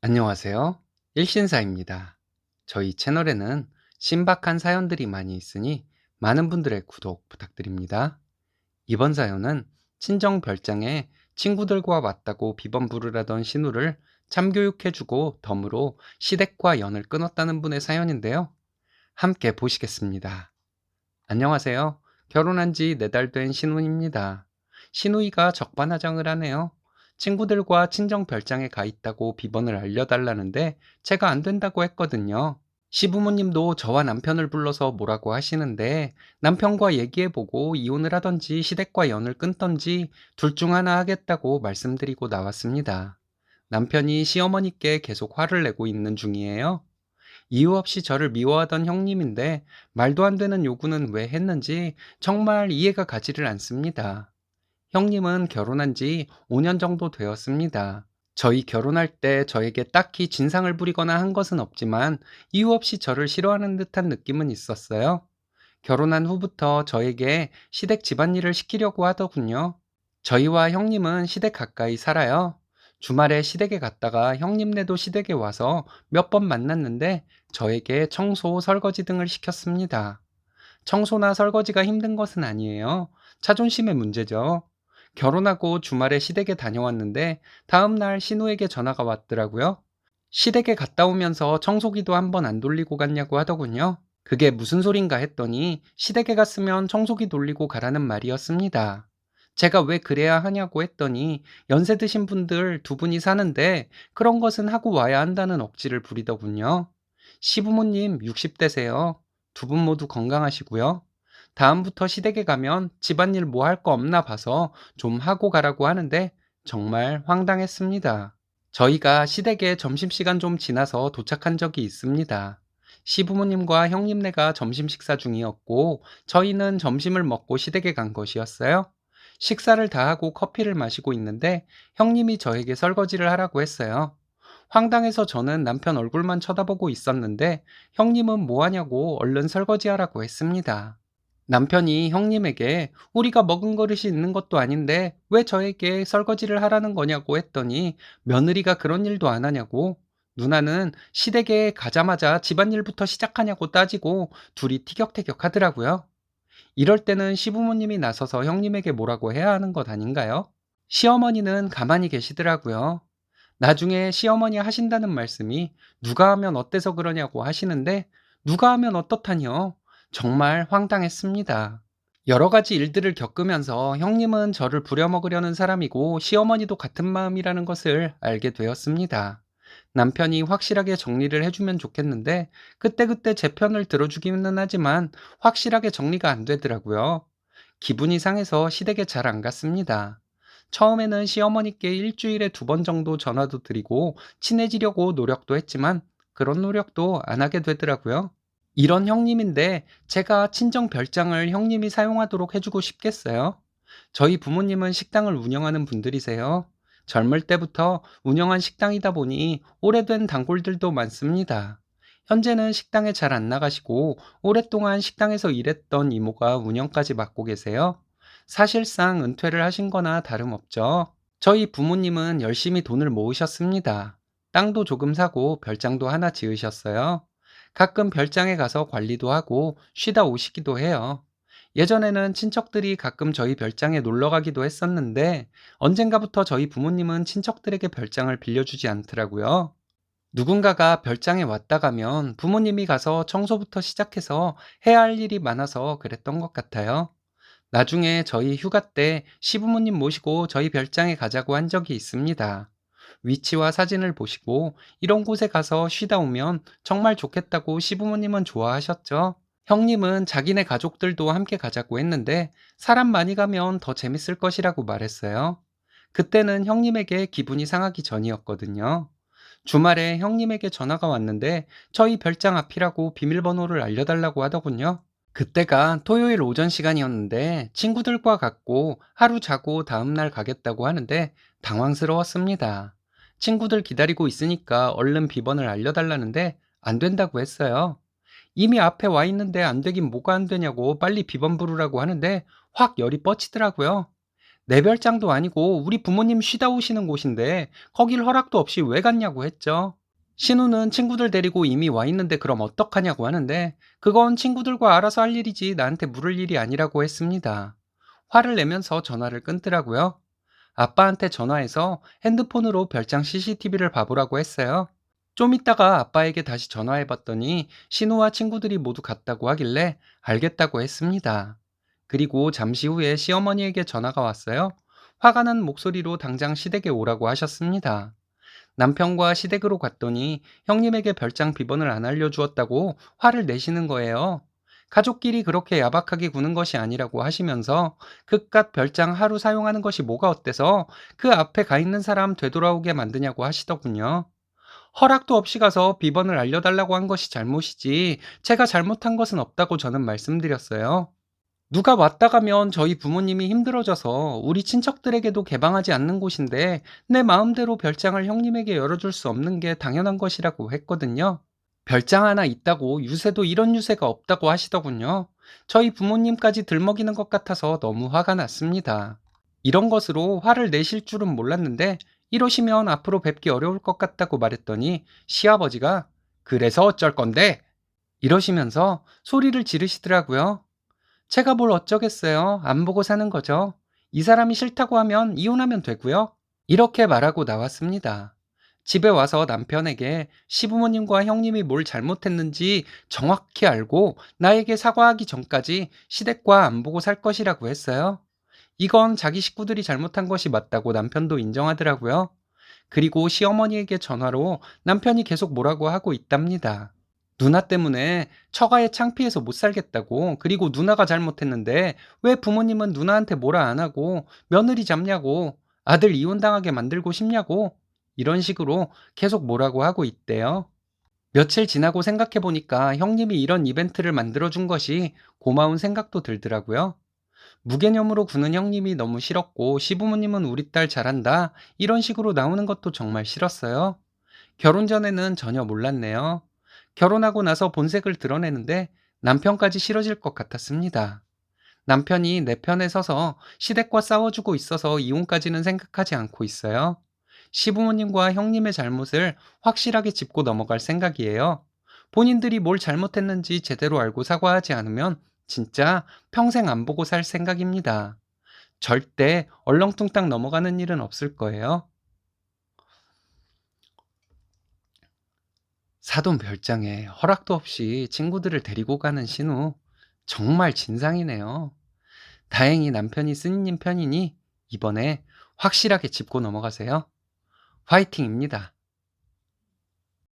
안녕하세요. 일신사입니다. 저희 채널에는 신박한 사연들이 많이 있으니 많은 분들의 구독 부탁드립니다. 이번 사연은 친정 별장에 친구들과 왔다고 비번 부르라던 신우를 참교육해주고 덤으로 시댁과 연을 끊었다는 분의 사연인데요. 함께 보시겠습니다. 안녕하세요. 결혼한 지 4달 된 신우입니다. 신우이가 적반하장을 하네요. 친구들과 친정 별장에 가 있다고 비번을 알려달라는데 제가 안 된다고 했거든요. 시부모님도 저와 남편을 불러서 뭐라고 하시는데 남편과 얘기해보고 이혼을 하던지 시댁과 연을 끊던지 둘 중 하나 하겠다고 말씀드리고 나왔습니다. 남편이 시어머니께 계속 화를 내고 있는 중이에요. 이유 없이 저를 미워하던 형님인데 말도 안 되는 요구는 왜 했는지 정말 이해가 가지를 않습니다. 형님은 결혼한 지 5년 정도 되었습니다. 저희 결혼할 때 저에게 딱히 진상을 부리거나 한 것은 없지만 이유 없이 저를 싫어하는 듯한 느낌은 있었어요. 결혼한 후부터 저에게 시댁 집안일을 시키려고 하더군요. 저희와 형님은 시댁 가까이 살아요. 주말에 시댁에 갔다가 형님네도 시댁에 와서 몇 번 만났는데 저에게 청소, 설거지 등을 시켰습니다. 청소나 설거지가 힘든 것은 아니에요. 자존심의 문제죠. 결혼하고 주말에 시댁에 다녀왔는데 다음날 신우에게 전화가 왔더라고요. 시댁에 갔다 오면서 청소기도 한 번 안 돌리고 갔냐고 하더군요. 그게 무슨 소린가 했더니 시댁에 갔으면 청소기 돌리고 가라는 말이었습니다. 제가 왜 그래야 하냐고 했더니 연세 드신 분들 두 분이 사는데 그런 것은 하고 와야 한다는 억지를 부리더군요. 시부모님 60대세요. 두 분 모두 건강하시고요. 다음부터 시댁에 가면 집안일 뭐 할 거 없나 봐서 좀 하고 가라고 하는데 정말 황당했습니다. 저희가 시댁에 점심시간 좀 지나서 도착한 적이 있습니다. 시부모님과 형님네가 점심 식사 중이었고 저희는 점심을 먹고 시댁에 간 것이었어요. 식사를 다 하고 커피를 마시고 있는데 형님이 저에게 설거지를 하라고 했어요. 황당해서 저는 남편 얼굴만 쳐다보고 있었는데 형님은 뭐 하냐고 얼른 설거지하라고 했습니다. 남편이 형님에게 우리가 먹은 그릇이 있는 것도 아닌데 왜 저에게 설거지를 하라는 거냐고 했더니 며느리가 그런 일도 안 하냐고, 누나는 시댁에 가자마자 집안일부터 시작하냐고 따지고 둘이 티격태격 하더라고요. 이럴 때는 시부모님이 나서서 형님에게 뭐라고 해야 하는 것 아닌가요? 시어머니는 가만히 계시더라고요. 나중에 시어머니 하신다는 말씀이 누가 하면 어때서 그러냐고 하시는데 누가 하면 어떻다뇨? 정말 황당했습니다. 여러 가지 일들을 겪으면서 형님은 저를 부려먹으려는 사람이고 시어머니도 같은 마음이라는 것을 알게 되었습니다. 남편이 확실하게 정리를 해주면 좋겠는데 그때그때 제 편을 들어주기는 하지만 확실하게 정리가 안 되더라고요. 기분이 상해서 시댁에 잘 안 갔습니다. 처음에는 시어머니께 일주일에 2번 정도 전화도 드리고 친해지려고 노력도 했지만 그런 노력도 안 하게 되더라고요. 이런 형님인데 제가 친정 별장을 형님이 사용하도록 해주고 싶겠어요? 저희 부모님은 식당을 운영하는 분들이세요. 젊을 때부터 운영한 식당이다 보니 오래된 단골들도 많습니다. 현재는 식당에 잘 안 나가시고 오랫동안 식당에서 일했던 이모가 운영까지 맡고 계세요. 사실상 은퇴를 하신 거나 다름없죠. 저희 부모님은 열심히 돈을 모으셨습니다. 땅도 조금 사고 별장도 하나 지으셨어요. 가끔 별장에 가서 관리도 하고 쉬다 오시기도 해요. 예전에는 친척들이 가끔 저희 별장에 놀러 가기도 했었는데 언젠가부터 저희 부모님은 친척들에게 별장을 빌려주지 않더라고요. 누군가가 별장에 왔다 가면 부모님이 가서 청소부터 시작해서 해야 할 일이 많아서 그랬던 것 같아요. 나중에 저희 휴가 때 시부모님 모시고 저희 별장에 가자고 한 적이 있습니다. 위치와 사진을 보시고 이런 곳에 가서 쉬다 오면 정말 좋겠다고 시부모님은 좋아하셨죠. 형님은 자기네 가족들도 함께 가자고 했는데 사람 많이 가면 더 재밌을 것이라고 말했어요. 그때는 형님에게 기분이 상하기 전이었거든요. 주말에 형님에게 전화가 왔는데 저희 별장 앞이라고 비밀번호를 알려달라고 하더군요. 그때가 토요일 오전 시간이었는데 친구들과 갔고 하루 자고 다음날 가겠다고 하는데 당황스러웠습니다. 친구들 기다리고 있으니까 얼른 비번을 알려달라는데 안 된다고 했어요. 이미 앞에 와 있는데 안 되긴 뭐가 안 되냐고 빨리 비번 부르라고 하는데 확 열이 뻗치더라고요. 내 별장도 아니고 우리 부모님 쉬다 오시는 곳인데 거길 허락도 없이 왜 갔냐고 했죠. 신우는 친구들 데리고 이미 와 있는데 그럼 어떡하냐고 하는데 그건 친구들과 알아서 할 일이지 나한테 물을 일이 아니라고 했습니다. 화를 내면서 전화를 끊더라고요. 아빠한테 전화해서 핸드폰으로 별장 CCTV를 봐보라고 했어요. 좀 있다가 아빠에게 다시 전화해봤더니 신우와 친구들이 모두 갔다고 하길래 알겠다고 했습니다. 그리고 잠시 후에 시어머니에게 전화가 왔어요. 화가 난 목소리로 당장 시댁에 오라고 하셨습니다. 남편과 시댁으로 갔더니 형님에게 별장 비번을 안 알려주었다고 화를 내시는 거예요. 가족끼리 그렇게 야박하게 구는 것이 아니라고 하시면서 그깟 별장 하루 사용하는 것이 뭐가 어때서 그 앞에 가 있는 사람 되돌아오게 만드냐고 하시더군요. 허락도 없이 가서 비번을 알려달라고 한 것이 잘못이지 제가 잘못한 것은 없다고 저는 말씀드렸어요. 누가 왔다 가면 저희 부모님이 힘들어져서 우리 친척들에게도 개방하지 않는 곳인데 내 마음대로 별장을 형님에게 열어줄 수 없는 게 당연한 것이라고 했거든요. 별장 하나 있다고 유세도 이런 유세가 없다고 하시더군요. 저희 부모님까지 들먹이는 것 같아서 너무 화가 났습니다. 이런 것으로 화를 내실 줄은 몰랐는데 이러시면 앞으로 뵙기 어려울 것 같다고 말했더니 시아버지가 그래서 어쩔 건데? 이러시면서 소리를 지르시더라고요. 제가 뭘 어쩌겠어요. 안 보고 사는 거죠. 이 사람이 싫다고 하면 이혼하면 되고요. 이렇게 말하고 나왔습니다. 집에 와서 남편에게 시부모님과 형님이 뭘 잘못했는지 정확히 알고 나에게 사과하기 전까지 시댁과 안 보고 살 것이라고 했어요. 이건 자기 식구들이 잘못한 것이 맞다고 남편도 인정하더라고요. 그리고 시어머니에게 전화로 남편이 계속 뭐라고 하고 있답니다. 누나 때문에 처가에 창피해서 못 살겠다고, 그리고 누나가 잘못했는데 왜 부모님은 누나한테 뭐라 안 하고 며느리 잡냐고, 아들 이혼당하게 만들고 싶냐고, 이런 식으로 계속 뭐라고 하고 있대요. 며칠 지나고 생각해 보니까 형님이 이런 이벤트를 만들어준 것이 고마운 생각도 들더라고요. 무개념으로 구는 형님이 너무 싫었고 시부모님은 우리 딸 잘한다 이런 식으로 나오는 것도 정말 싫었어요. 결혼 전에는 전혀 몰랐네요. 결혼하고 나서 본색을 드러내는데 남편까지 싫어질 것 같았습니다. 남편이 내 편에 서서 시댁과 싸워주고 있어서 이혼까지는 생각하지 않고 있어요. 시부모님과 형님의 잘못을 확실하게 짚고 넘어갈 생각이에요. 본인들이 뭘 잘못했는지 제대로 알고 사과하지 않으면 진짜 평생 안 보고 살 생각입니다. 절대 얼렁뚱땅 넘어가는 일은 없을 거예요. 사돈 별장에 허락도 없이 친구들을 데리고 가는 신우. 정말 진상이네요. 다행히 남편이 스님 편이니 이번에 확실하게 짚고 넘어가세요. 화이팅입니다.